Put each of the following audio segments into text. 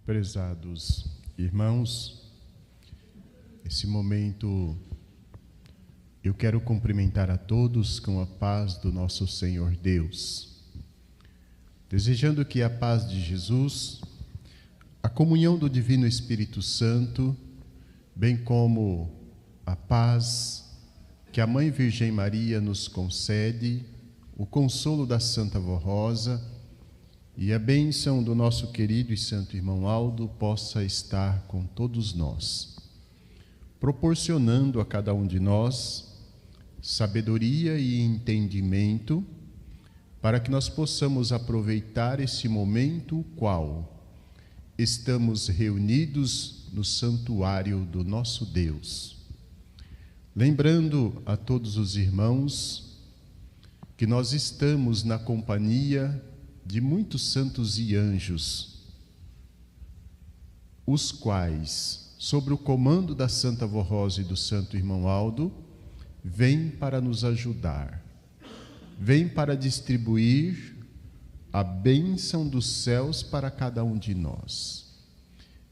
Prezados irmãos, nesse momento eu quero cumprimentar a todos com a paz do nosso Senhor Deus, desejando que a paz de Jesus, a comunhão do Divino Espírito Santo, bem como a paz que a Mãe Virgem Maria nos concede, o consolo da Santa Vó Rosa e a bênção do nosso querido e santo irmão Aldo possa estar com todos nós, proporcionando a cada um de nós sabedoria e entendimento para que nós possamos aproveitar esse momento qual estamos reunidos no santuário do nosso Deus. Lembrando a todos os irmãos que nós estamos na companhia de muitos santos e anjos, os quais, sob o comando da Santa Vó Rosa e do santo irmão Aldo, vêm para nos ajudar, vêm para distribuir a bênção dos céus para cada um de nós.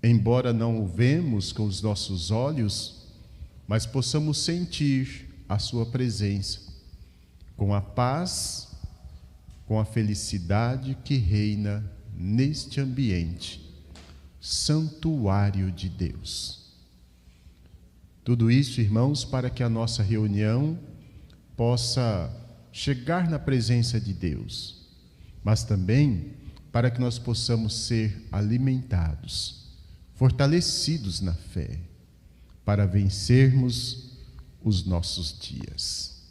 Embora não o vemos com os nossos olhos, mas possamos sentir a sua presença, com a paz, com a felicidade que reina neste ambiente, santuário de Deus. Tudo isso, irmãos, para que a nossa reunião possa chegar na presença de Deus, mas também para que nós possamos ser alimentados, fortalecidos na fé, para vencermos os nossos dias.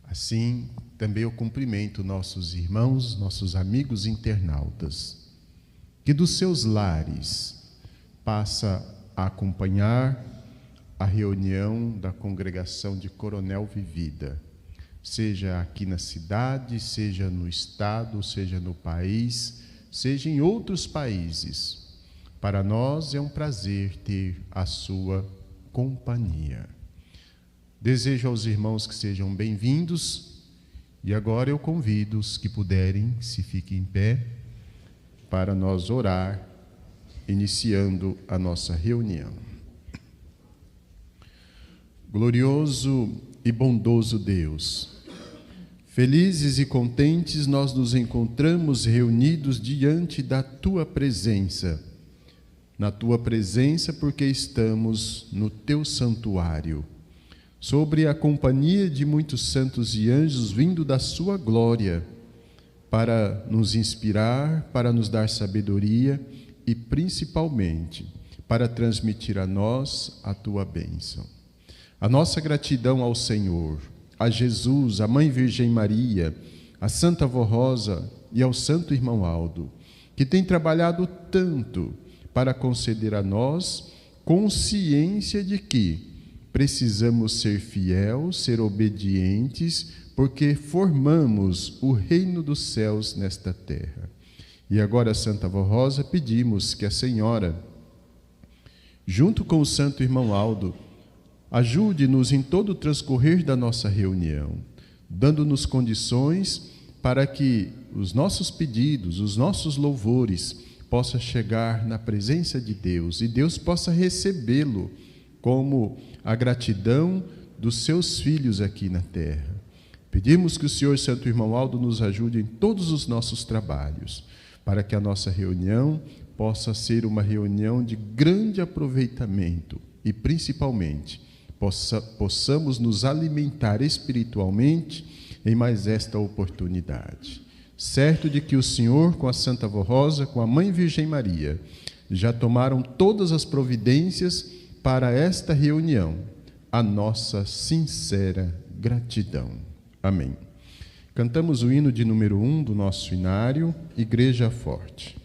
Assim, também eu cumprimento nossos irmãos, nossos amigos internautas, que dos seus lares passa a acompanhar a reunião da congregação de Coronel Vivida, seja aqui na cidade, seja no estado, seja no país, seja em outros países. Para nós é um prazer ter a sua companhia. Desejo aos irmãos que sejam bem-vindos e agora eu convido os que puderem, se fiquem em pé, para nós orar, iniciando a nossa reunião. Glorioso e bondoso Deus, felizes e contentes nós nos encontramos reunidos diante da Tua presença, na Tua presença porque estamos no Teu santuário, sobre a companhia de muitos santos e anjos vindo da sua glória, para nos inspirar, para nos dar sabedoria e, principalmente, para transmitir a nós a Tua bênção. A nossa gratidão ao Senhor, a Jesus, a Mãe Virgem Maria, a Santa Vó Rosa e ao Santo Irmão Aldo, que tem trabalhado tanto para conceder a nós consciência de que precisamos ser fiéis, ser obedientes, porque formamos o reino dos céus nesta terra. E agora, Santa Vó Rosa, pedimos que a Senhora, junto com o Santo Irmão Aldo, ajude-nos em todo o transcorrer da nossa reunião, dando-nos condições para que os nossos pedidos, os nossos louvores, possam chegar na presença de Deus e Deus possa recebê-lo como a gratidão dos seus filhos aqui na terra. Pedimos que o Senhor Santo Irmão Aldo nos ajude em todos os nossos trabalhos, para que a nossa reunião possa ser uma reunião de grande aproveitamento e, principalmente, possamos nos alimentar espiritualmente em mais esta oportunidade. Certo de que o Senhor, com a Santa Vó Rosa, com a Mãe Virgem Maria, já tomaram todas as providências para esta reunião, a nossa sincera gratidão. Amém. Cantamos o hino de número 1 do nosso inário, Igreja Forte.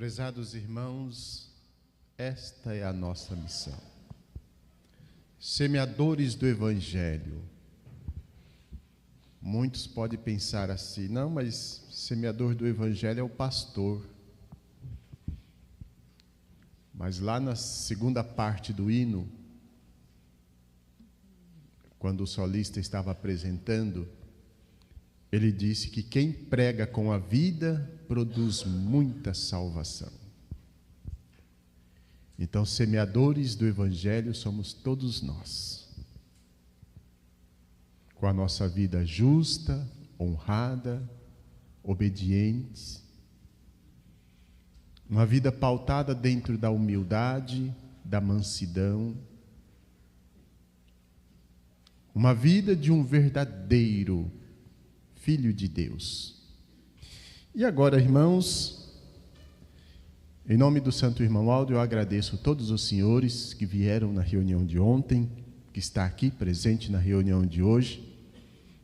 Prezados irmãos, esta é a nossa missão. Semeadores do Evangelho. Muitos podem pensar assim, não, mas semeador do Evangelho é o pastor. Mas lá na segunda parte do hino, quando o solista estava apresentando, ele disse que quem prega com a vida produz muita salvação. Então, semeadores do Evangelho somos todos nós. Com a nossa vida justa, honrada, obediente. Uma vida pautada dentro da humildade, da mansidão. Uma vida de um verdadeiro Filho de Deus. E agora, irmãos, em nome do Santo Irmão Aldo, eu agradeço a todos os senhores que vieram na reunião de ontem, que está aqui presente na reunião de hoje.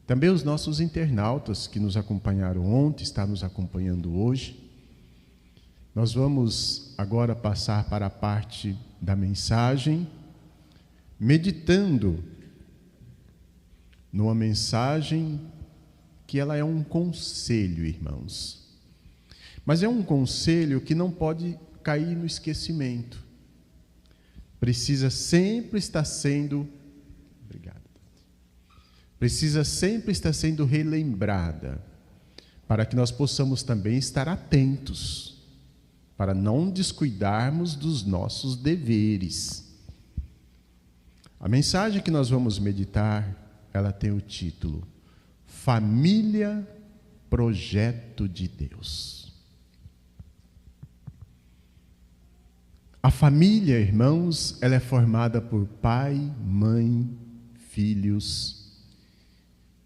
Também os nossos internautas que nos acompanharam ontem, estão nos acompanhando hoje. Nós vamos agora passar para a parte da mensagem, meditando numa mensagem que ela é um conselho, irmãos. Mas é um conselho que não pode cair no esquecimento. Precisa sempre estar sendo, precisa sempre estar sendo relembrada, para que nós possamos também estar atentos, para não descuidarmos dos nossos deveres. A mensagem que nós vamos meditar, ela tem o título Família, projeto de Deus. A família, irmãos, ela é formada por pai, mãe, filhos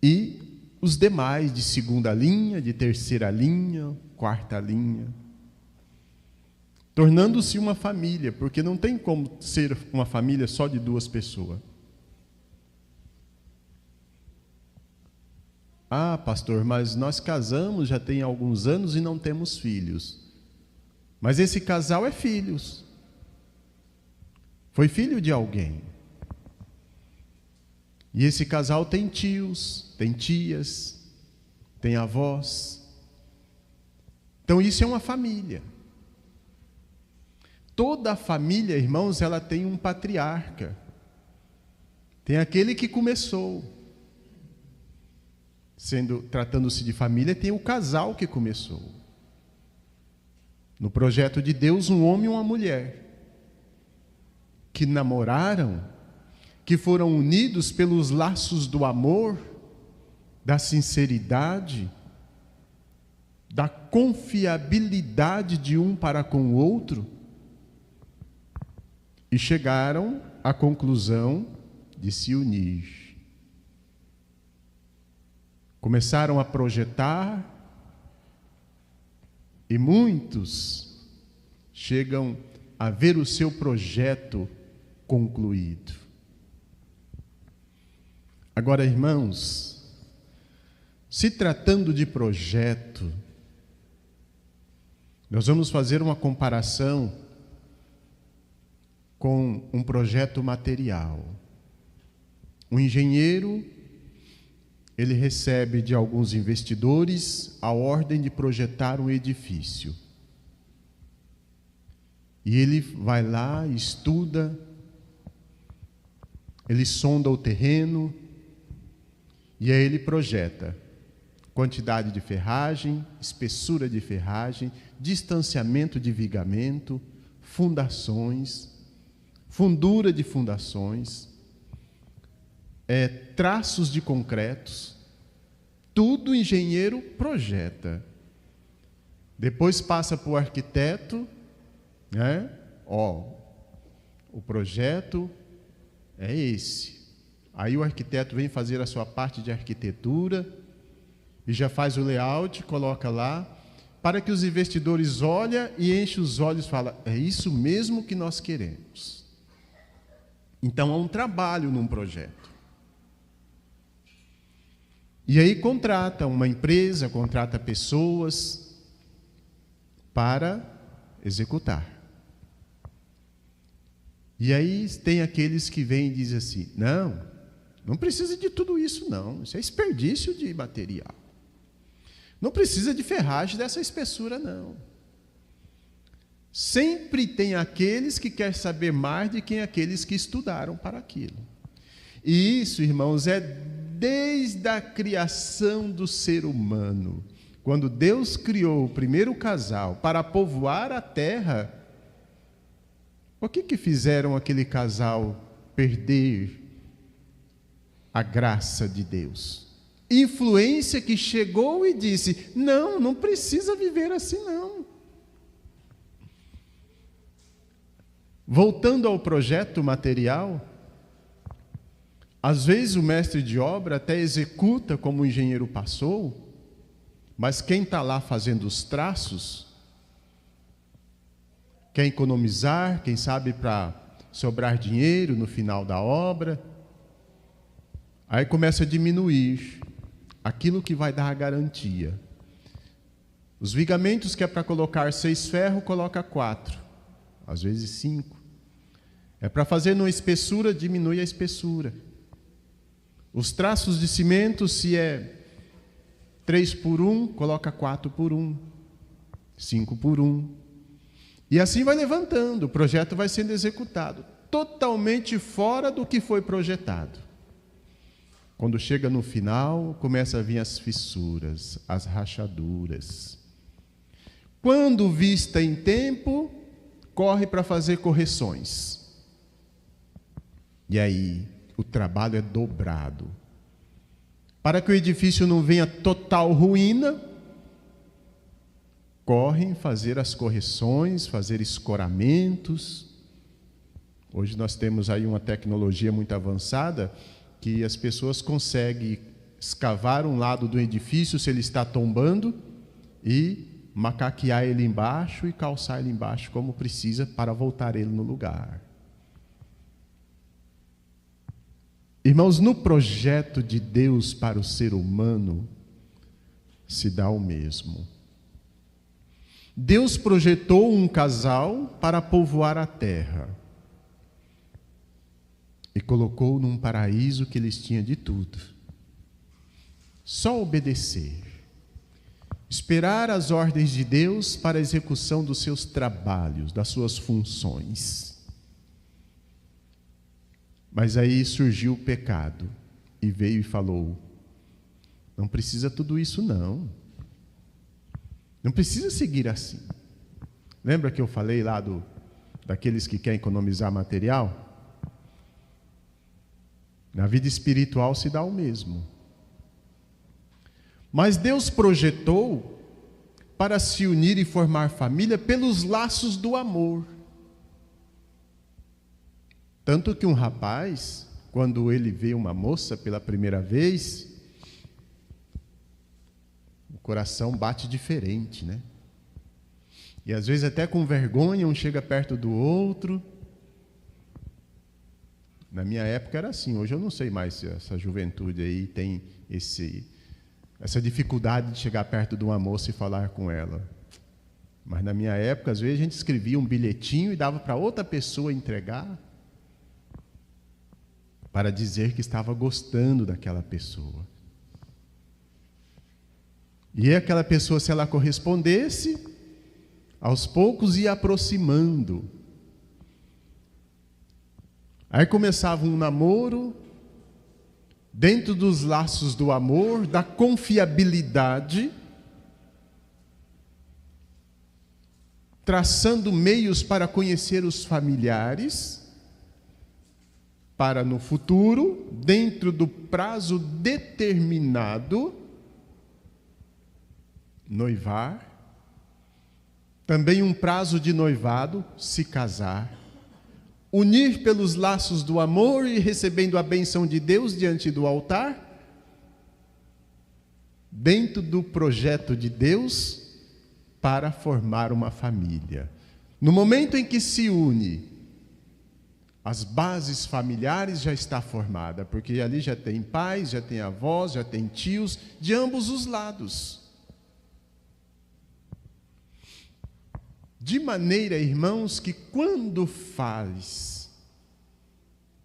e os demais de segunda linha, de terceira linha, quarta linha, tornando-se uma família, porque não tem como ser uma família só de duas pessoas. Ah, pastor, mas nós casamos já tem alguns anos e não temos filhos. Mas esse casal é filhos. Foi filho de alguém. E esse casal tem tios, tem tias, tem avós. Então isso é uma família. Toda a família, irmãos, ela tem um patriarca. Tem aquele que começou. Tratando-se de família, tem o casal que começou. No projeto de Deus, um homem e uma mulher que namoraram, que foram unidos pelos laços do amor, da sinceridade, da confiabilidade de um para com o outro, e chegaram à conclusão de se unir. Começaram a projetar, e muitos chegam a ver o seu projeto concluído. Agora, irmãos, se tratando de projeto, nós vamos fazer uma comparação com um projeto material. Um engenheiro, ele recebe de alguns investidores a ordem de projetar um edifício. E ele vai lá, estuda, ele sonda o terreno, e aí ele projeta quantidade de ferragem, espessura de ferragem, distanciamento de vigamento, fundações, fundura de fundações, traços de concretos. Tudo o engenheiro projeta. Depois passa para o arquiteto, né? O projeto é esse. Aí o arquiteto vem fazer a sua parte de arquitetura e já faz o layout, coloca lá, para que os investidores olhem e enchem os olhos e falam: é isso mesmo que nós queremos. Então há um trabalho num projeto. E aí contrata uma empresa, contrata pessoas para executar. E aí tem aqueles que vêm e dizem assim: não precisa de tudo isso não, isso é desperdício de material. Não precisa de ferragem dessa espessura não. Sempre tem aqueles que querem saber mais de quem aqueles que estudaram para aquilo. E isso, irmãos, é desde a criação do ser humano. Quando Deus criou o primeiro casal para povoar a terra, o que fizeram aquele casal perder a graça de Deus? Influência que chegou e disse: não precisa viver assim não. Voltando ao projeto material, às vezes o mestre de obra até executa como o engenheiro passou, mas quem está lá fazendo os traços quer economizar, quem sabe para sobrar dinheiro no final da obra, aí começa a diminuir aquilo que vai dar a garantia. Os vigamentos que é para colocar 6 ferros, coloca 4, às vezes 5. É para fazer numa espessura, diminui a espessura. Os traços de cimento, se é 3x1, coloca 4x1, 5x1. E assim vai levantando, o projeto vai sendo executado, totalmente fora do que foi projetado. Quando chega no final, começa a vir as fissuras, as rachaduras. Quando vista em tempo, corre para fazer correções. E aí, o trabalho é dobrado. Para que o edifício não venha total ruína, correm fazer as correções, fazer escoramentos, Hoje nós temos aí uma tecnologia muito avançada que as pessoas conseguem escavar um lado do edifício se ele está tombando e macaquear ele embaixo e calçar ele embaixo como precisa para voltar ele no lugar. Irmãos, no projeto de Deus para o ser humano se dá o mesmo. Deus projetou um casal para povoar a terra e colocou num paraíso que eles tinham de tudo. Só obedecer, esperar as ordens de Deus para a execução dos seus trabalhos, das suas funções. Mas aí surgiu o pecado e veio e falou: não precisa tudo isso não. Não precisa seguir assim. Lembra que eu falei lá daqueles que querem economizar material? Na vida espiritual se dá o mesmo. Mas Deus projetou para se unir e formar família pelos laços do amor. Tanto que um rapaz, quando ele vê uma moça pela primeira vez, o coração bate diferente, né? E às vezes até com vergonha um chega perto do outro. Na minha época era assim, hoje eu não sei mais se essa juventude aí tem essa dificuldade de chegar perto de uma moça e falar com ela. Mas na minha época, às vezes a gente escrevia um bilhetinho e dava para outra pessoa entregar para dizer que estava gostando daquela pessoa. E aquela pessoa, se ela correspondesse, aos poucos ia aproximando. Aí começava um namoro, dentro dos laços do amor, da confiabilidade, traçando meios para conhecer os familiares, para no futuro, dentro do prazo determinado, noivar, também um prazo de noivado, se casar, unir pelos laços do amor e recebendo a bênção de Deus diante do altar, dentro do projeto de Deus para formar uma família. No momento em que se une, as bases familiares já está formada, porque ali já tem pais, já tem avós, já tem tios, de ambos os lados. De maneira, irmãos, que quando faz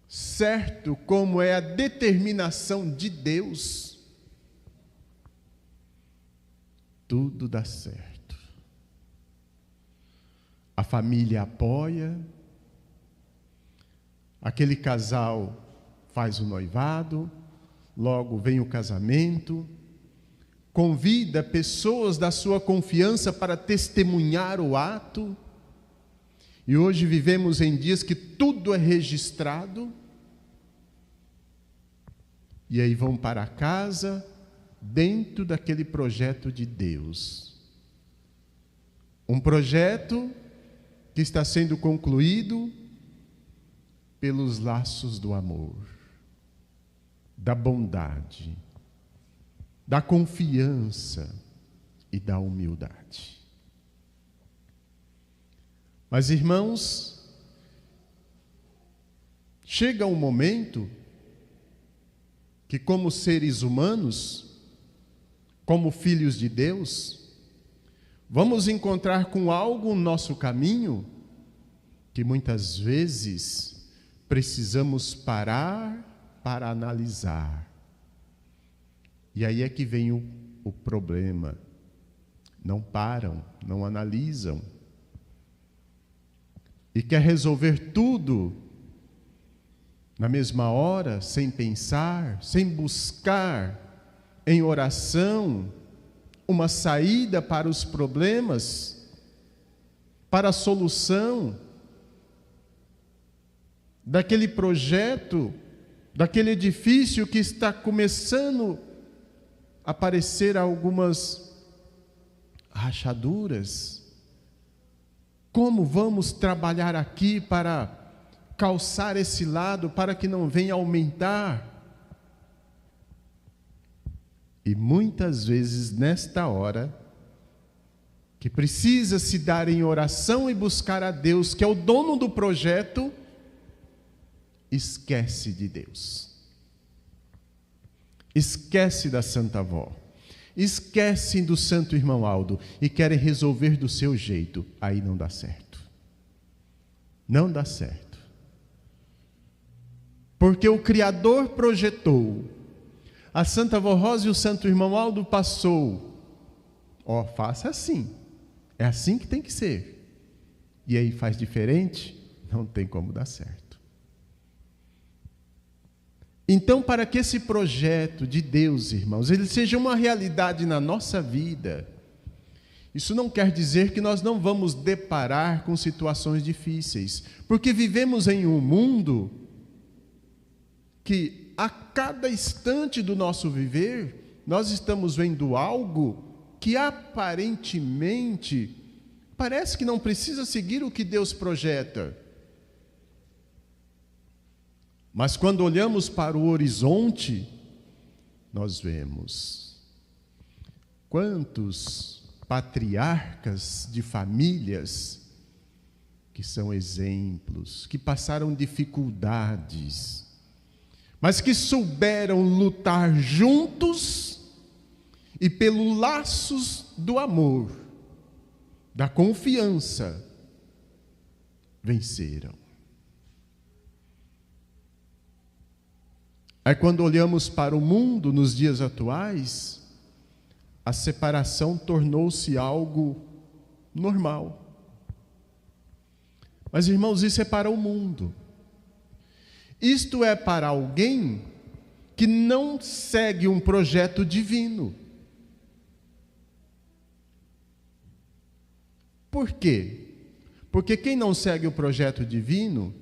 certo como é a determinação de Deus, tudo dá certo. A família apoia, aquele casal faz o noivado, logo vem o casamento, convida pessoas da sua confiança para testemunhar o ato. E hoje vivemos em dias que tudo é registrado. E aí vão para casa dentro daquele projeto de Deus. Um projeto que está sendo concluído pelos laços do amor, da bondade, da confiança e da humildade. Mas, irmãos, chega um momento que, como seres humanos, como filhos de Deus, vamos encontrar com algo no nosso caminho que muitas vezes precisamos parar para analisar. E aí é que vem o problema. Não param, não analisam. E quer resolver tudo na mesma hora, sem pensar, sem buscar em oração uma saída para os problemas, para a solução daquele projeto, daquele edifício que está começando a aparecer algumas rachaduras. Como vamos trabalhar aqui para calçar esse lado para que não venha aumentar. E muitas vezes nesta hora, que precisa se dar em oração e buscar a Deus, que é o dono do projeto, esquece de Deus. Esquece da Santa Avó. Esquecem do Santo Irmão Aldo e querem resolver do seu jeito. Aí não dá certo. Não dá certo. Porque o Criador projetou, a Santa Avó Rosa e o Santo Irmão Aldo passou. Ó, faça assim. É assim que tem que ser. E aí faz diferente, não tem como dar certo. Então, para que esse projeto de Deus, irmãos, ele seja uma realidade na nossa vida, isso não quer dizer que nós não vamos deparar com situações difíceis, porque vivemos em um mundo que a cada instante do nosso viver, nós estamos vendo algo que aparentemente parece que não precisa seguir o que Deus projeta. Mas quando olhamos para o horizonte, nós vemos quantos patriarcas de famílias que são exemplos, que passaram dificuldades, mas que souberam lutar juntos e pelos laços do amor, da confiança, venceram. Aí quando olhamos para o mundo nos dias atuais, a separação tornou-se algo normal. Mas, irmãos, isso é para o mundo. Isto é para alguém que não segue um projeto divino. Por quê? Porque quem não segue o projeto divino,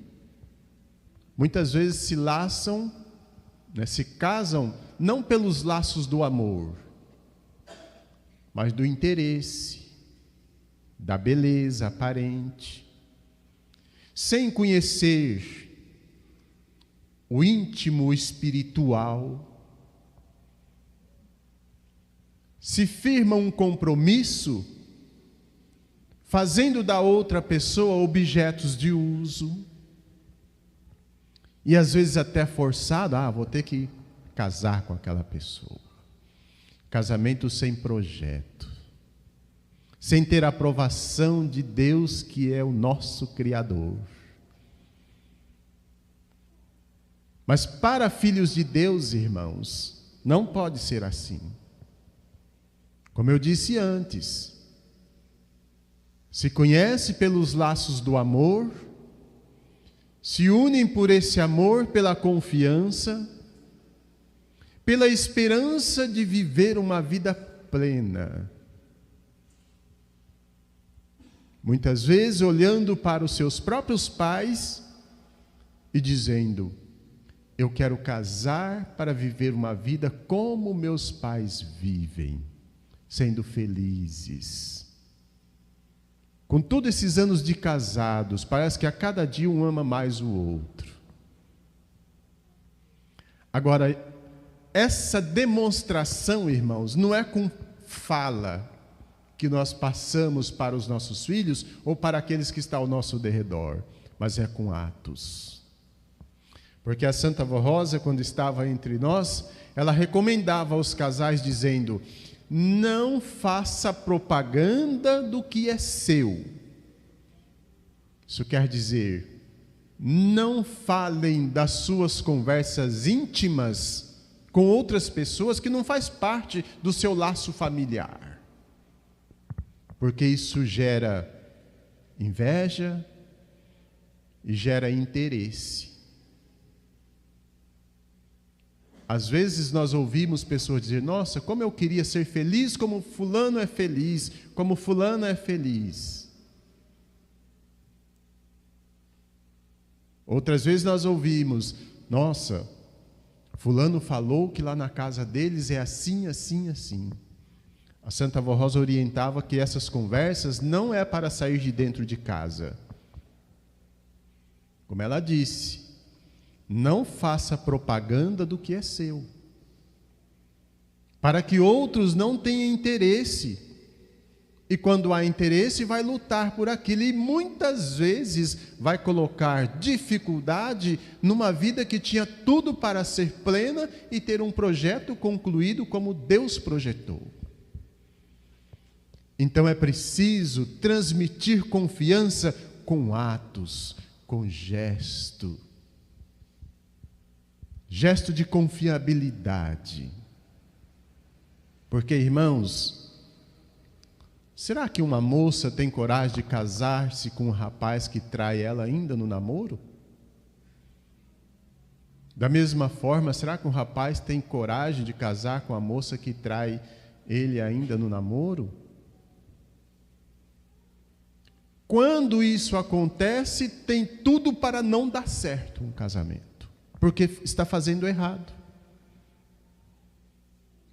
muitas vezes se laçam, se casam, não pelos laços do amor, mas do interesse, da beleza aparente, sem conhecer o íntimo espiritual. Se firma um compromisso, fazendo da outra pessoa objetos de uso, e às vezes até forçado, vou ter que casar com aquela pessoa. Casamento sem projeto, sem ter a aprovação de Deus, que é o nosso Criador. Mas para filhos de Deus, irmãos, não pode ser assim. Como eu disse antes, se conhece pelos laços do amor, se unem por esse amor, pela confiança, pela esperança de viver uma vida plena. Muitas vezes olhando para os seus próprios pais e dizendo: eu quero casar para viver uma vida como meus pais vivem, sendo felizes. Com todos esses anos de casados, parece que a cada dia um ama mais o outro. Agora, essa demonstração, irmãos, não é com fala que nós passamos para os nossos filhos ou para aqueles que estão ao nosso derredor, mas é com atos. Porque a Santa Avó Rosa, quando estava entre nós, ela recomendava aos casais dizendo: não faça propaganda do que é seu. Isso quer dizer, não falem das suas conversas íntimas com outras pessoas que não faz parte do seu laço familiar. Porque isso gera inveja e gera interesse. Às vezes nós ouvimos pessoas dizer: nossa, como eu queria ser feliz como fulano é feliz, como fulano é feliz. Outras vezes nós ouvimos: nossa, fulano falou que lá na casa deles é assim, assim, assim. A Santa Avó Rosa orientava que essas conversas não é para sair de dentro de casa, Como ela disse, não faça propaganda do que é seu, para que outros não tenham interesse. E quando há interesse, vai lutar por aquilo e muitas vezes vai colocar dificuldade numa vida que tinha tudo para ser plena e ter um projeto concluído como Deus projetou. Então é preciso transmitir confiança com atos, com gesto de confiabilidade. Porque, irmãos, será que uma moça tem coragem de casar-se com um rapaz que trai ela ainda no namoro? Da mesma forma, será que um rapaz tem coragem de casar com a moça que trai ele ainda no namoro? Quando isso acontece, tem tudo para não dar certo um casamento, porque está fazendo errado.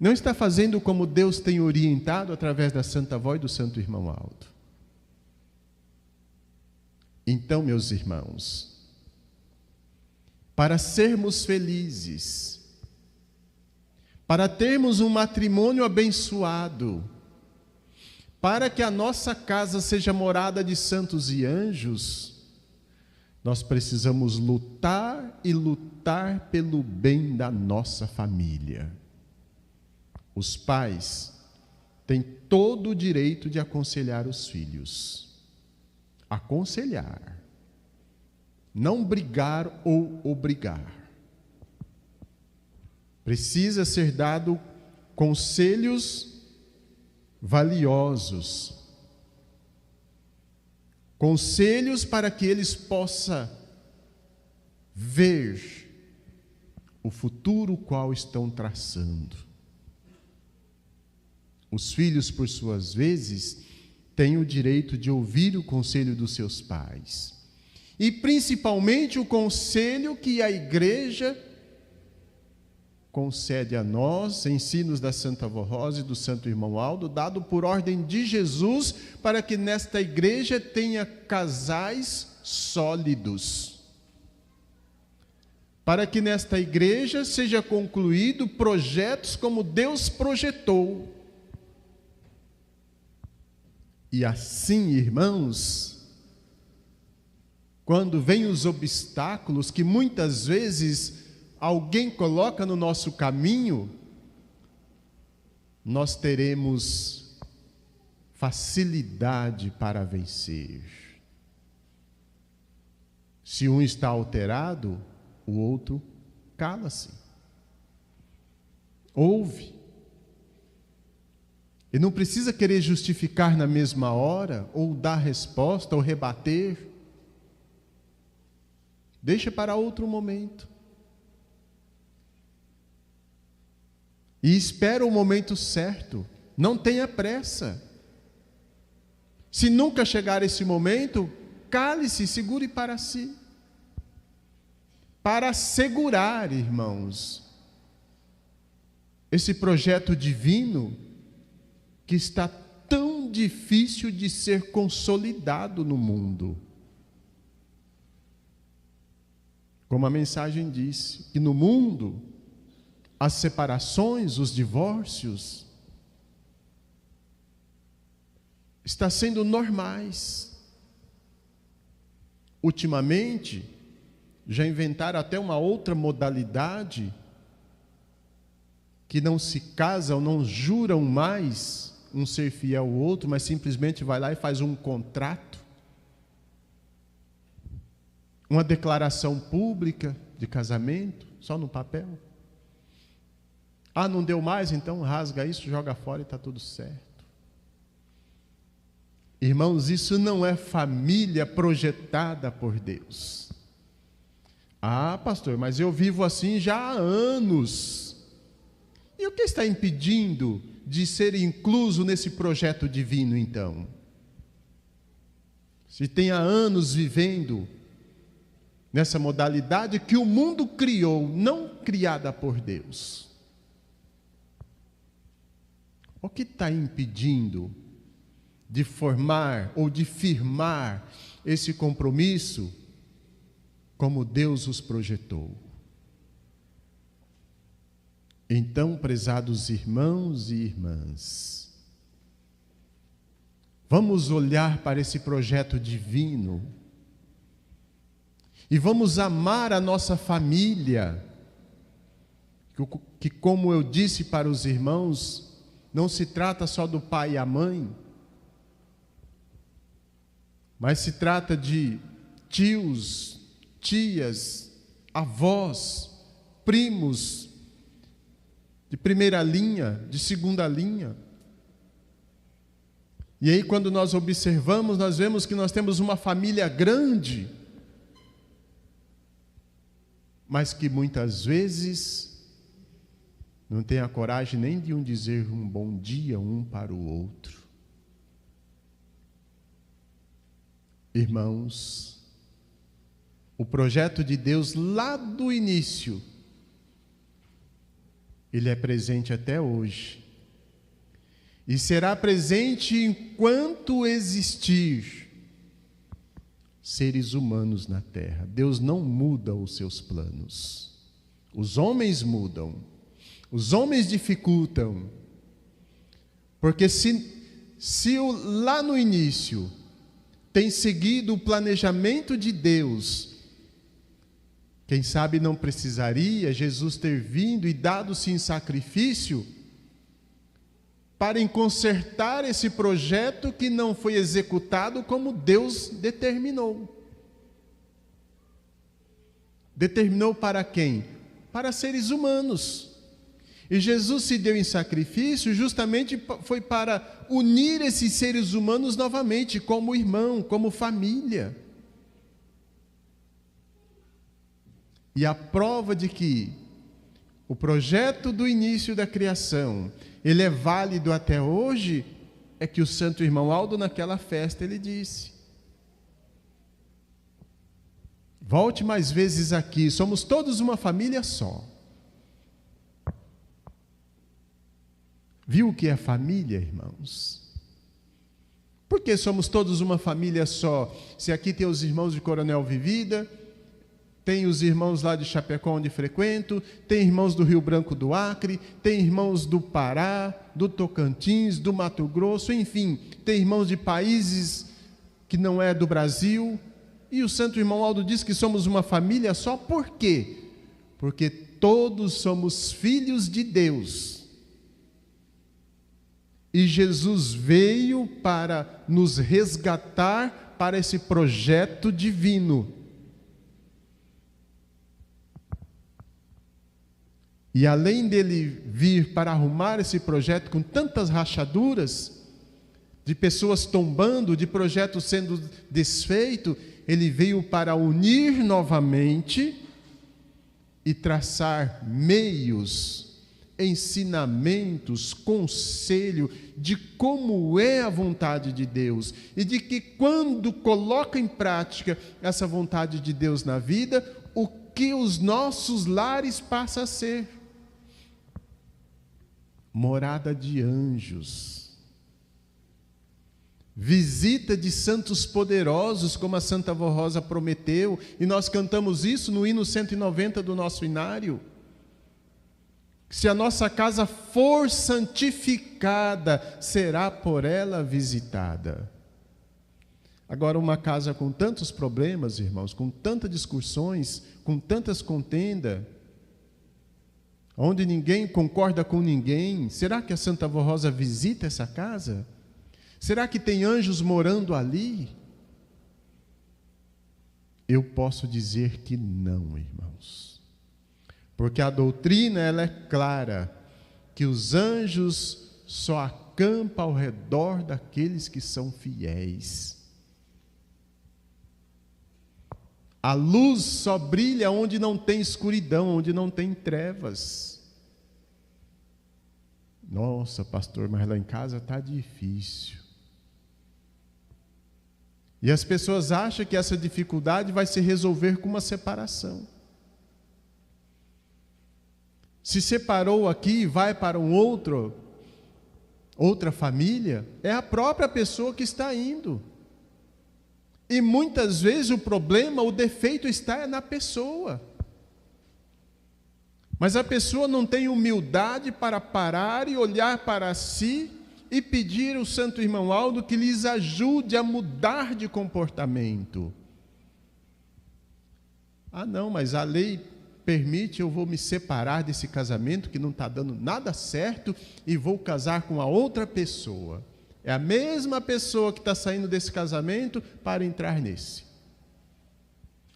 Não está fazendo como Deus tem orientado através da Santa Voz do Santo Irmão Aldo. Então, meus irmãos, para sermos felizes, para termos um matrimônio abençoado, para que a nossa casa seja morada de santos e anjos, nós precisamos lutar e lutar pelo bem da nossa família. Os pais têm todo o direito de aconselhar os filhos. Aconselhar. Não brigar ou obrigar. Precisa ser dado conselhos valiosos. Conselhos para que eles possam ver o futuro qual estão traçando. Os filhos, por suas vezes, têm o direito de ouvir o conselho dos seus pais. E principalmente o conselho que a igreja concede a nós, ensinos da Santa Vó Rosa e do Santo Irmão Aldo, dado por ordem de Jesus, para que nesta igreja tenha casais sólidos. Para que nesta igreja seja concluído projetos como Deus projetou. E assim, irmãos, quando vêm os obstáculos que muitas vezes alguém coloca no nosso caminho, nós teremos facilidade para vencer. Se um está alterado, o outro cala-se. Ouve. E não precisa querer justificar na mesma hora, ou dar resposta, ou rebater. Deixa para outro momento. E espera o momento certo. Não tenha pressa. Se nunca chegar esse momento, cale-se, segure para si. Para assegurar, irmãos, esse projeto divino que está tão difícil de ser consolidado no mundo. Como a mensagem disse, que no mundo as separações, os divórcios, está sendo normais. Ultimamente, já inventaram até uma outra modalidade, que não se casam, não juram mais um ser fiel ao outro, mas simplesmente vai lá e faz um contrato, uma declaração pública de casamento, só no papel. Ah, não deu mais? Então rasga isso, joga fora e está tudo certo. Irmãos, isso não é família projetada por Deus. Ah, pastor, mas eu vivo assim já há anos. E o que está impedindo de ser incluso nesse projeto divino, então? Se tem há anos vivendo nessa modalidade que o mundo criou, não criada por Deus. O que está impedindo de formar ou de firmar esse compromisso como Deus os projetou. Então, prezados irmãos e irmãs, vamos olhar para esse projeto divino e vamos amar a nossa família, que como eu disse para os irmãos, não se trata só do pai e a mãe, mas se trata de tios, tias, avós, primos, de primeira linha, de segunda linha. E aí, quando nós observamos, nós vemos que nós temos uma família grande, mas que muitas vezes não tem a coragem nem de dizer um bom dia um para o outro. Irmãos, o projeto de Deus lá do início, ele é presente até hoje. E será presente enquanto existir seres humanos na terra. Deus não muda os seus planos. Os homens mudam. Os homens dificultam. Porque se lá no início tem seguido o planejamento de Deus, quem sabe não precisaria Jesus ter vindo e dado-se em sacrifício para consertar esse projeto que não foi executado como Deus determinou. Determinou para quem? Para seres humanos. E Jesus se deu em sacrifício justamente foi para unir esses seres humanos novamente, como irmão, como família. E a prova de que o projeto do início da criação, ele é válido até hoje, é que o santo irmão Aldo, naquela festa, ele disse: volte mais vezes aqui, somos todos uma família só. Viu o que é família, irmãos? Por que somos todos uma família só? Se aqui tem os irmãos de Coronel Vivida, tem os irmãos lá de Chapecó onde frequento, tem irmãos do Rio Branco do Acre, tem irmãos do Pará, do Tocantins, do Mato Grosso, enfim, tem irmãos de países que não é do Brasil. E o santo irmão Aldo diz que somos uma família só. Por quê? Porque todos somos filhos de Deus. E Jesus veio para nos resgatar para esse projeto divino. E além dele vir para arrumar esse projeto com tantas rachaduras, de pessoas tombando, de projetos sendo desfeito, ele veio para unir novamente e traçar meios, ensinamentos, conselho de como é a vontade de Deus e de que quando coloca em prática essa vontade de Deus na vida, o que os nossos lares passam a ser morada de anjos, visita de santos poderosos, como a Santa Vó Rosa prometeu, e nós cantamos isso no hino 190 do nosso inário. Se a nossa casa for santificada, será por ela visitada. Agora, uma casa com tantos problemas, irmãos, com tantas discussões, com tantas contendas, onde ninguém concorda com ninguém, será que a Santa Vó Rosa visita essa casa? Será que tem anjos morando ali? Eu posso dizer que não, irmãos. Porque a doutrina, ela é clara, que os anjos só acampam ao redor daqueles que são fiéis. A luz só brilha onde não tem escuridão, onde não tem trevas. Nossa, pastor, mas lá em casa está difícil. E as pessoas acham que essa dificuldade vai se resolver com uma separação. Se separou aqui e vai para outra família, é a própria pessoa que está indo. E muitas vezes o problema, o defeito está na pessoa. Mas a pessoa não tem humildade para parar e olhar para si e pedir ao Santo Irmão Aldo que lhes ajude a mudar de comportamento. Ah, não, mas a lei permite, eu vou me separar desse casamento que não está dando nada certo e vou casar com a outra pessoa. É a mesma pessoa que está saindo desse casamento para entrar nesse.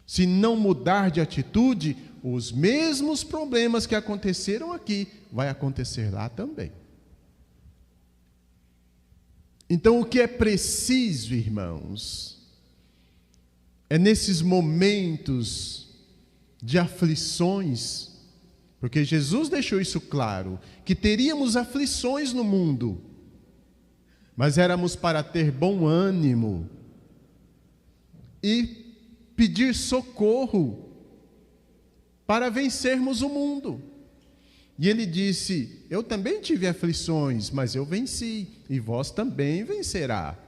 Se não mudar de atitude, os mesmos problemas que aconteceram aqui, vai acontecer lá também. Então, o que é preciso, irmãos, é nesses momentos de aflições, porque Jesus deixou isso claro, que teríamos aflições no mundo, mas éramos para ter bom ânimo e pedir socorro para vencermos o mundo. E ele disse: eu também tive aflições, mas eu venci, e vós também vencerá.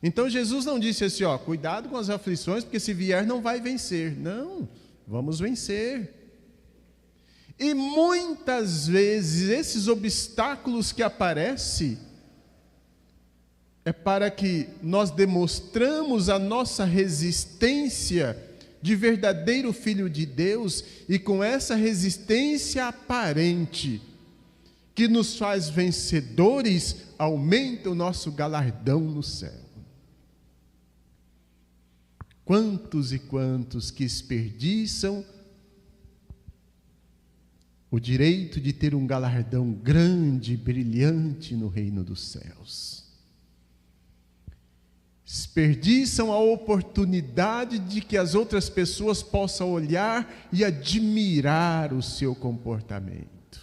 Então Jesus não disse assim, cuidado com as aflições, porque se vier não vai vencer. Não, vamos vencer. E muitas vezes esses obstáculos que aparecem é para que nós demonstramos a nossa resistência de verdadeiro filho de Deus, e com essa resistência aparente, que nos faz vencedores, aumenta o nosso galardão no céu. Quantos e quantos que desperdiçam o direito de ter um galardão grande, brilhante no reino dos céus. Desperdiçam a oportunidade de que as outras pessoas possam olhar e admirar o seu comportamento.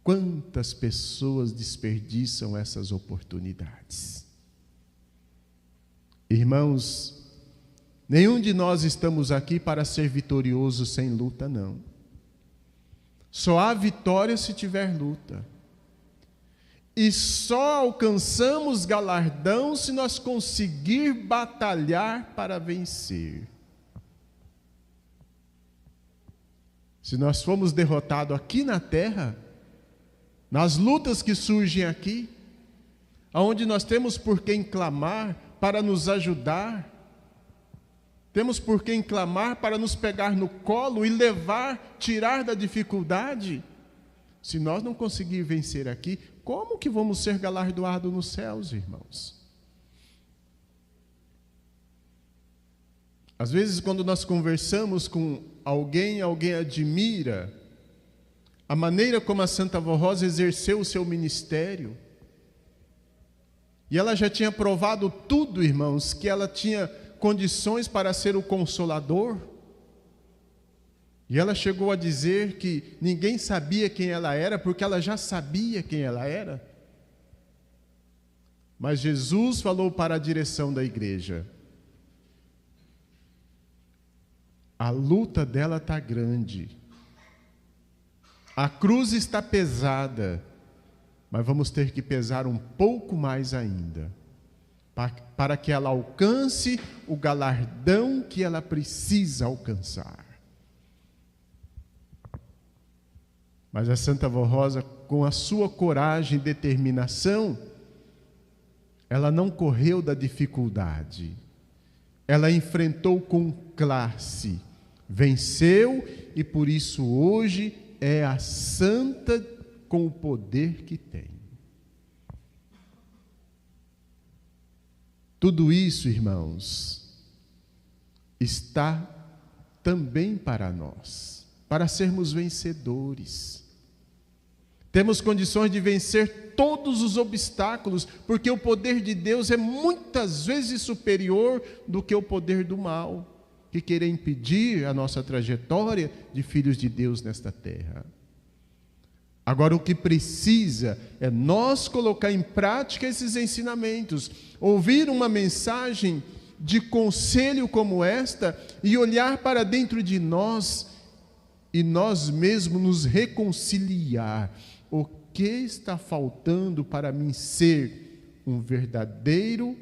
Quantas pessoas desperdiçam essas oportunidades? Irmãos, nenhum de nós estamos aqui para ser vitorioso sem luta, não. Só há vitória se tiver luta. E só alcançamos galardão se nós conseguir batalhar para vencer. Se nós formos derrotados aqui na terra, nas lutas que surgem aqui, aonde nós temos por quem clamar para nos ajudar, temos por quem clamar para nos pegar no colo e levar, tirar da dificuldade. Se nós não conseguir vencer aqui, como que vamos ser galardoados nos céus, irmãos? Às vezes, quando nós conversamos com alguém admira a maneira como a Santa Avó Rosa exerceu o seu ministério. E ela já tinha provado tudo, irmãos, que ela tinha condições para ser o consolador. E ela chegou a dizer que ninguém sabia quem ela era, porque ela já sabia quem ela era. Mas Jesus falou para a direção da igreja: a luta dela está grande, a cruz está pesada, mas vamos ter que pesar um pouco mais ainda, para que ela alcance o galardão que ela precisa alcançar. Mas a Santa Avó Rosa, com a sua coragem e determinação, ela não correu da dificuldade. Ela enfrentou com classe, venceu, e por isso hoje é a santa com o poder que tem. Tudo isso, irmãos, está também para nós, para sermos vencedores. Temos condições de vencer todos os obstáculos, porque o poder de Deus é muitas vezes superior do que o poder do mal, que quer impedir a nossa trajetória de filhos de Deus nesta terra. Agora, o que precisa é nós colocar em prática esses ensinamentos, ouvir uma mensagem de conselho como esta e olhar para dentro de nós e nós mesmos nos reconciliar. O que está faltando para mim ser um verdadeiro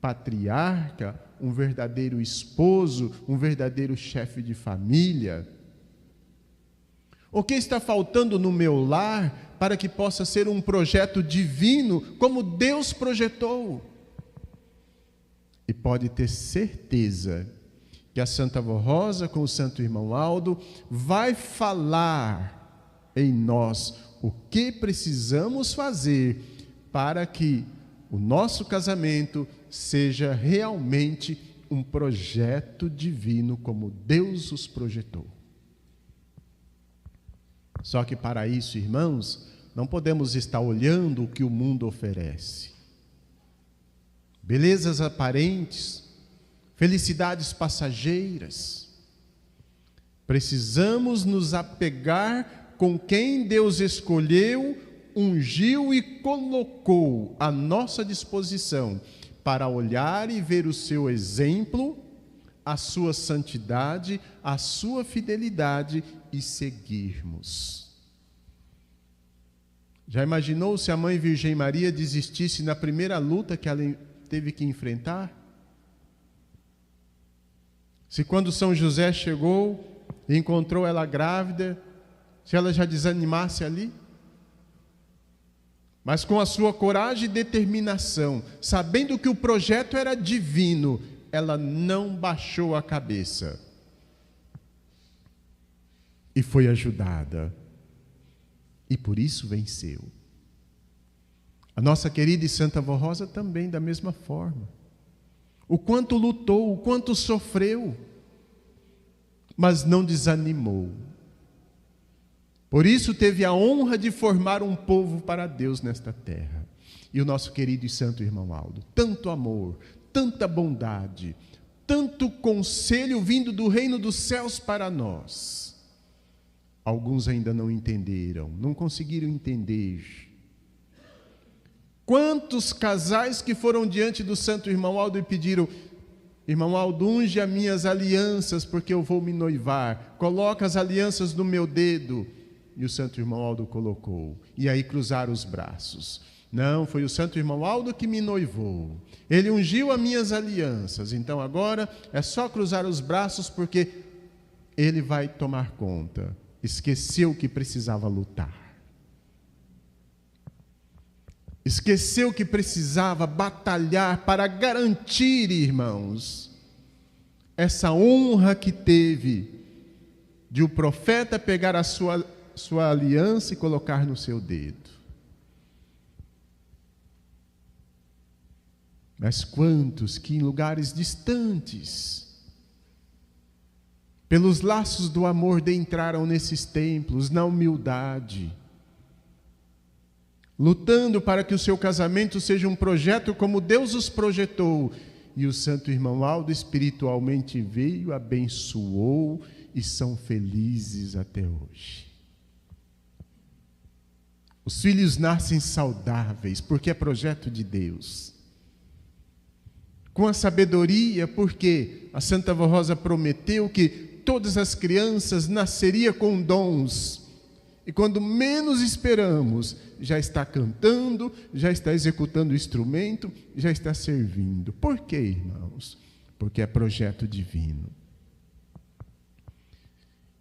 patriarca, um verdadeiro esposo, um verdadeiro chefe de família? O que está faltando no meu lar para que possa ser um projeto divino, como Deus projetou? E pode ter certeza que a Santa Avó Rosa, com o Santo Irmão Aldo, vai falar em nós o que precisamos fazer para que o nosso casamento seja realmente um projeto divino, como Deus os projetou. Só que para isso, irmãos, não podemos estar olhando o que o mundo oferece. Belezas aparentes, felicidades passageiras. Precisamos nos apegar com quem Deus escolheu, ungiu e colocou à nossa disposição para olhar e ver o seu exemplo, a sua santidade, a sua fidelidade e seguirmos. Já imaginou se a Mãe Virgem Maria desistisse na primeira luta que ela teve que enfrentar? Se quando São José chegou e encontrou ela grávida, se ela já desanimasse ali? Mas com a sua coragem e determinação, sabendo que o projeto era divino, ela não baixou a cabeça e foi ajudada, e por isso venceu. A nossa querida e Santa Avó Rosa também, da mesma forma. O quanto lutou, o quanto sofreu, mas não desanimou. Por isso teve a honra de formar um povo para Deus nesta terra. E o nosso querido e santo irmão Aldo, tanto amor, tanta bondade, tanto conselho vindo do reino dos céus para nós. Alguns ainda não entenderam, não conseguiram entender. Quantos casais que foram diante do santo irmão Aldo e pediram: irmão Aldo, unge as minhas alianças, porque eu vou me noivar, coloca as alianças no meu dedo. E o santo irmão Aldo colocou, e aí cruzaram os braços. Não, foi o santo irmão Aldo que me noivou, ele ungiu as minhas alianças, então agora é só cruzar os braços, porque ele vai tomar conta. Esqueceu que precisava lutar, esqueceu que precisava batalhar para garantir, irmãos, essa honra que teve de o profeta pegar a sua aliança e colocar no seu dedo. Mas quantos que em lugares distantes, pelos laços do amor, entraram nesses templos, na humildade, lutando para que o seu casamento seja um projeto como Deus os projetou. E o santo irmão Aldo espiritualmente veio, abençoou, e são felizes até hoje. Os filhos nascem saudáveis, porque é projeto de Deus. Com a sabedoria, porque a Santa Avó Rosa prometeu que todas as crianças nasceriam com dons. E quando menos esperamos, já está cantando, já está executando o instrumento, já está servindo. Por quê, irmãos? Porque é projeto divino.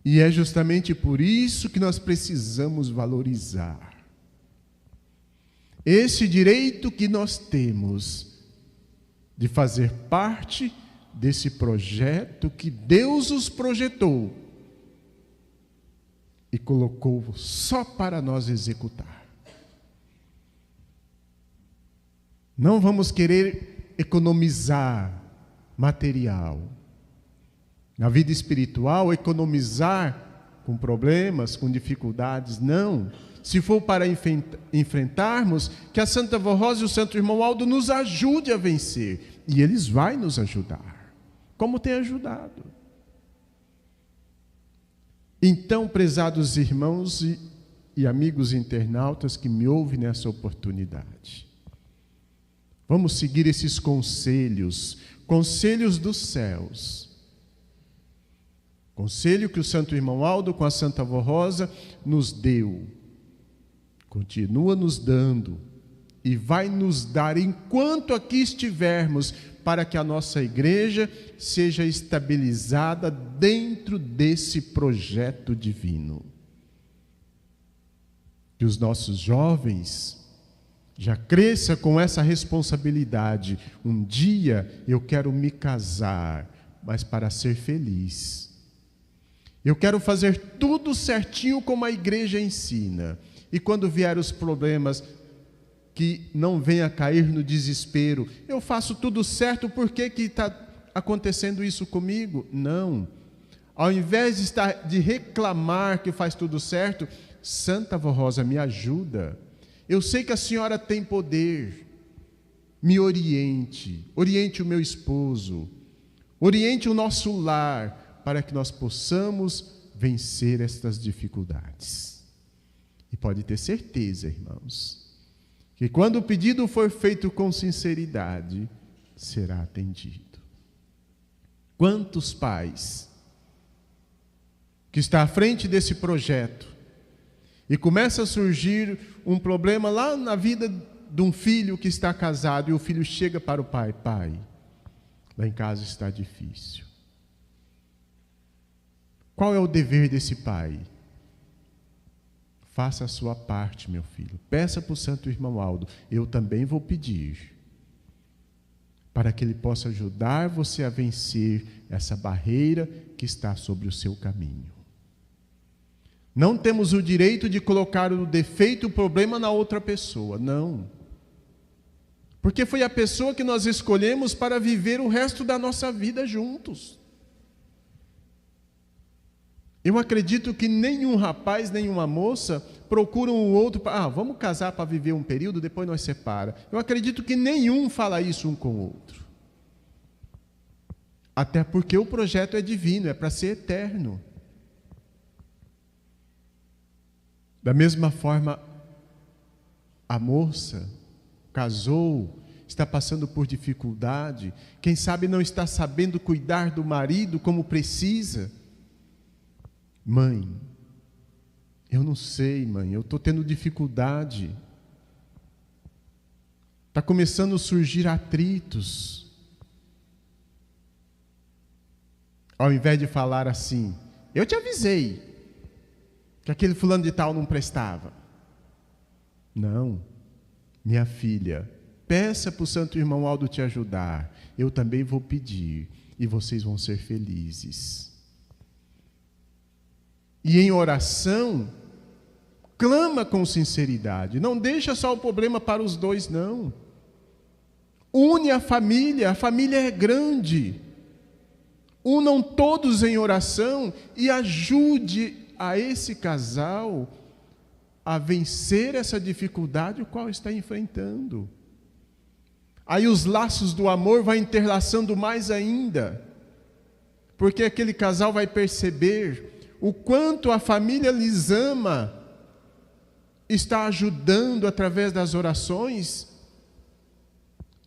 E é justamente por isso que nós precisamos valorizar esse direito que nós temos de fazer parte desse projeto que Deus os projetou e colocou só para nós executar. Não vamos querer economizar material. Na vida espiritual, economizar com problemas, com dificuldades, não. Se for para enfrentarmos, que a Santa Avó Rosa e o Santo Irmão Aldo nos ajude a vencer. E eles vão nos ajudar, como tem ajudado. Então, prezados irmãos e amigos internautas que me ouvem nessa oportunidade, vamos seguir esses conselhos dos céus. Conselho que o Santo Irmão Aldo com a Santa Avó Rosa nos deu, continua nos dando e vai nos dar enquanto aqui estivermos, para que a nossa igreja seja estabilizada dentro desse projeto divino. Que os nossos jovens já cresçam com essa responsabilidade. Um dia eu quero me casar, mas para ser feliz. Eu quero fazer tudo certinho como a igreja ensina. E quando vier os problemas, que não venha cair no desespero. Eu faço tudo certo, por que está acontecendo isso comigo? Não. Ao invés de reclamar que faz tudo certo, Santa Avó Rosa, me ajuda. Eu sei que a senhora tem poder. Me oriente o meu esposo, oriente o nosso lar, para que nós possamos vencer estas dificuldades. E pode ter certeza, irmãos, que quando o pedido for feito com sinceridade, será atendido. Quantos pais que estão à frente desse projeto e começa a surgir um problema lá na vida de um filho que está casado e o filho chega para o pai: pai, lá em casa está difícil. Qual é o dever desse pai? Faça a sua parte, meu filho. Peça para o santo irmão Aldo. Eu também vou pedir, para que ele possa ajudar você a vencer essa barreira que está sobre o seu caminho. Não temos o direito de colocar o defeito, o problema na outra pessoa. Não. Porque foi a pessoa que nós escolhemos para viver o resto da nossa vida juntos. Eu acredito que nenhum rapaz, nenhuma moça procuram o outro para, vamos casar para viver um período, depois nós separa. Eu acredito que nenhum fala isso um com o outro. Até porque o projeto é divino, é para ser eterno. Da mesma forma, a moça casou, está passando por dificuldade, quem sabe não está sabendo cuidar do marido como precisa. Mãe, eu não sei, mãe, eu estou tendo dificuldade. Está começando a surgir atritos. Ao invés de falar assim: eu te avisei que aquele fulano de tal não prestava. Não, minha filha, peça para o santo irmão Aldo te ajudar. Eu também vou pedir e vocês vão ser felizes. E em oração, clama com sinceridade. Não deixa só o problema para os dois, não. Une a família é grande. Unam todos em oração e ajude a esse casal a vencer essa dificuldade o qual está enfrentando. Aí os laços do amor vão interlaçando mais ainda, porque aquele casal vai perceber o quanto a família lhes ama, está ajudando através das orações.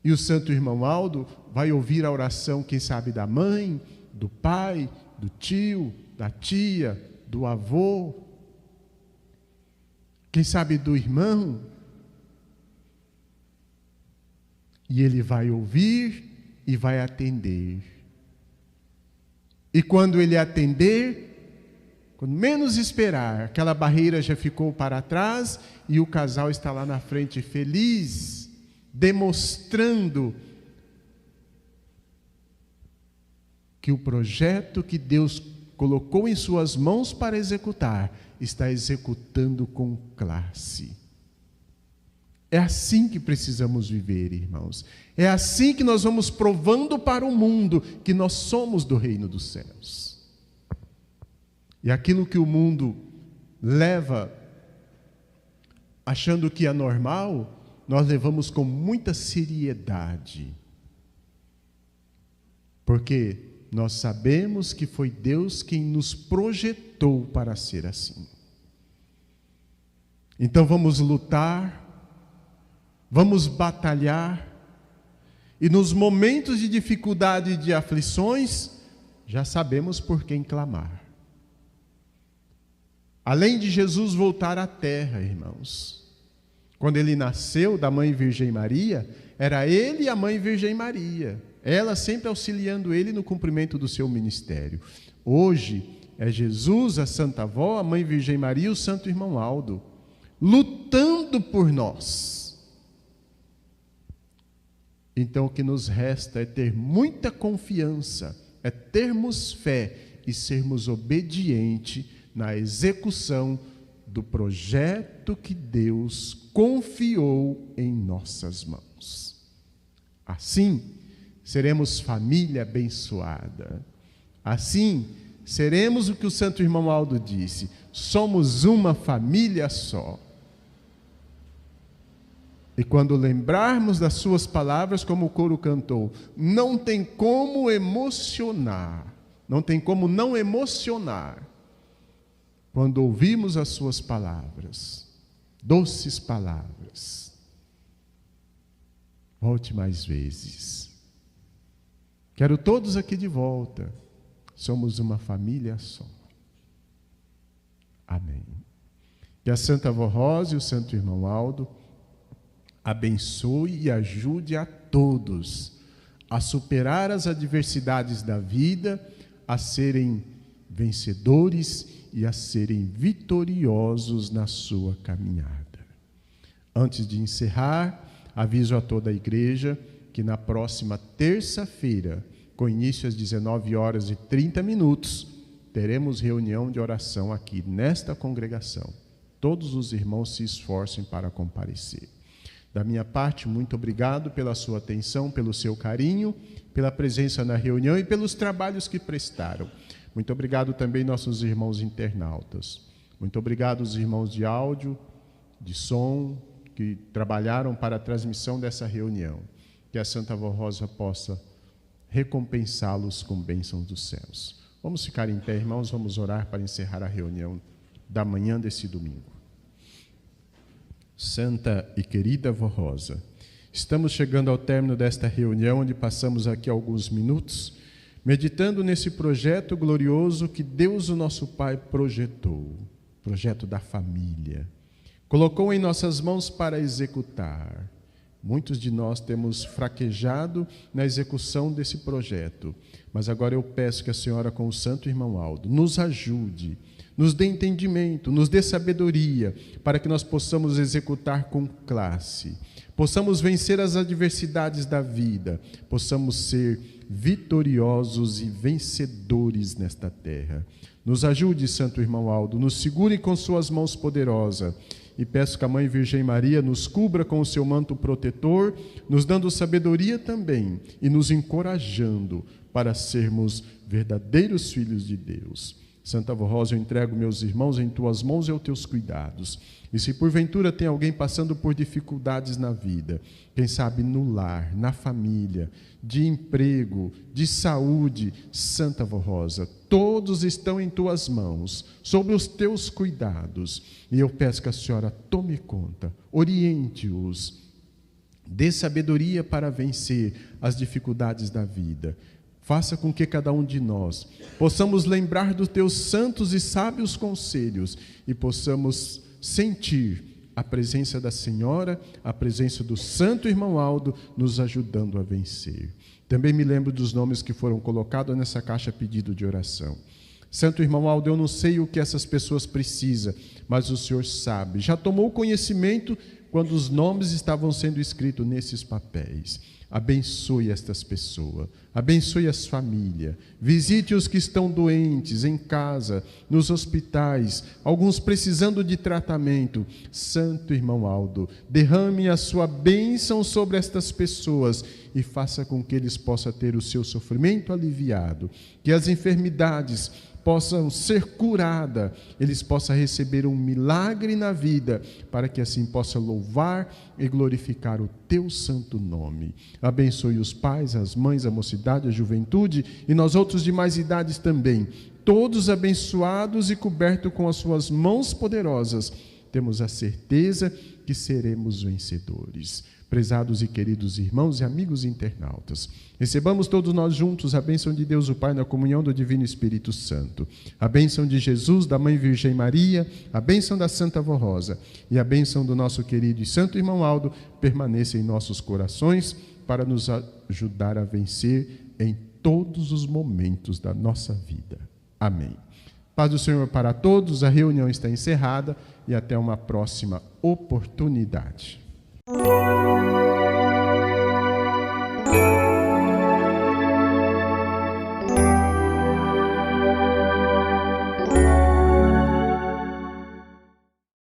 E o santo irmão Aldo vai ouvir a oração, quem sabe, da mãe, do pai, do tio, da tia, do avô, quem sabe do irmão. E ele vai ouvir e vai atender. E quando ele atender, quando menos esperar, aquela barreira já ficou para trás e o casal está lá na frente feliz, demonstrando que o projeto que Deus colocou em suas mãos para executar, está executando com classe. É assim que precisamos viver, irmãos. É assim que nós vamos provando para o mundo que nós somos do reino dos céus. E aquilo que o mundo leva achando que é normal, nós levamos com muita seriedade. Porque nós sabemos que foi Deus quem nos projetou para ser assim. Então vamos lutar, vamos batalhar, e nos momentos de dificuldade e de aflições, já sabemos por quem clamar. Além de Jesus voltar à terra, irmãos, Quando ele nasceu da mãe Virgem Maria, era ele e a mãe Virgem Maria, ela sempre auxiliando ele no cumprimento do seu ministério. Hoje é Jesus, a Santa Avó, a mãe Virgem Maria e o Santo Irmão Aldo, lutando por nós. Então o que nos resta é ter muita confiança, é termos fé e sermos obedientes na execução do projeto que Deus confiou em nossas mãos. Assim, seremos família abençoada. Assim, seremos o que o Santo Irmão Aldo disse: somos uma família só. E quando lembrarmos das suas palavras, como o coro cantou, não tem como emocionar, não tem como não emocionar, quando ouvimos as suas palavras, doces palavras. Volte mais vezes. Quero todos aqui de volta. Somos uma família só. Amém. Que a Santa Avó Rosa e o Santo Irmão Aldo abençoe e ajude a todos a superar as adversidades da vida, a serem vencedores e a serem vitoriosos na sua caminhada. Antes de encerrar, aviso a toda a igreja que na próxima terça-feira, com início às 19h30, teremos reunião de oração aqui nesta congregação. Todos os irmãos se esforcem para comparecer. Da minha parte, muito obrigado pela sua atenção, pelo seu carinho, pela presença na reunião e pelos trabalhos que prestaram. Muito obrigado também nossos irmãos internautas. Muito obrigado os irmãos de áudio, de som, que trabalharam para a transmissão dessa reunião. Que a Santa Avó Rosa possa recompensá-los com bênçãos dos céus. Vamos ficar em pé, irmãos, vamos orar para encerrar a reunião da manhã desse domingo. Santa e querida Avó Rosa, estamos chegando ao término desta reunião, onde passamos aqui alguns minutos, meditando nesse projeto glorioso que Deus, o nosso Pai, projetou, projeto da família, colocou em nossas mãos para executar. Muitos de nós temos fraquejado na execução desse projeto, mas agora eu peço que a senhora, com o Santo Irmão Aldo, nos ajude, nos dê entendimento, nos dê sabedoria, para que nós possamos executar com classe, possamos vencer as adversidades da vida, possamos ser vitoriosos e vencedores nesta terra. Nos ajude, Santo Irmão Aldo, nos segure com suas mãos poderosas, e peço que a Mãe Virgem Maria nos cubra com o seu manto protetor, nos dando sabedoria também e nos encorajando para sermos verdadeiros filhos de Deus. Santa Avó Rosa, eu entrego meus irmãos em tuas mãos e aos teus cuidados. E se porventura tem alguém passando por dificuldades na vida, quem sabe no lar, na família, de emprego, de saúde, Santa Avó Rosa, todos estão em tuas mãos, sob os teus cuidados. E eu peço que a senhora tome conta, oriente-os, dê sabedoria para vencer as dificuldades da vida. Faça com que cada um de nós possamos lembrar dos teus santos e sábios conselhos e possamos sentir a presença da Senhora, a presença do Santo Irmão Aldo nos ajudando a vencer. Também me lembro dos nomes que foram colocados nessa caixa pedido de oração. Santo Irmão Aldo, eu não sei o que essas pessoas precisam, mas o Senhor sabe. Já tomou conhecimento quando os nomes estavam sendo escritos nesses papéis. Abençoe estas pessoas, abençoe as famílias, visite os que estão doentes em casa, nos hospitais, alguns precisando de tratamento. Santo Irmão Aldo, derrame a sua bênção sobre estas pessoas e faça com que eles possam ter o seu sofrimento aliviado, que as enfermidades possam ser curadas, eles possam receber um milagre na vida, para que assim possam louvar e glorificar o teu santo nome. Abençoe os pais, as mães, a mocidade, a juventude e nós outros de mais idades também, todos abençoados e cobertos com as suas mãos poderosas. Temos a certeza que seremos vencedores. Prezados e queridos irmãos e amigos internautas, recebamos todos nós juntos a bênção de Deus o Pai na comunhão do Divino Espírito Santo, a bênção de Jesus, da Mãe Virgem Maria, a bênção da Santa Avó Rosa e a bênção do nosso querido e santo irmão Aldo permaneça em nossos corações para nos ajudar a vencer em todos os momentos da nossa vida. Amém. Paz do Senhor para todos, a reunião está encerrada e até uma próxima oportunidade.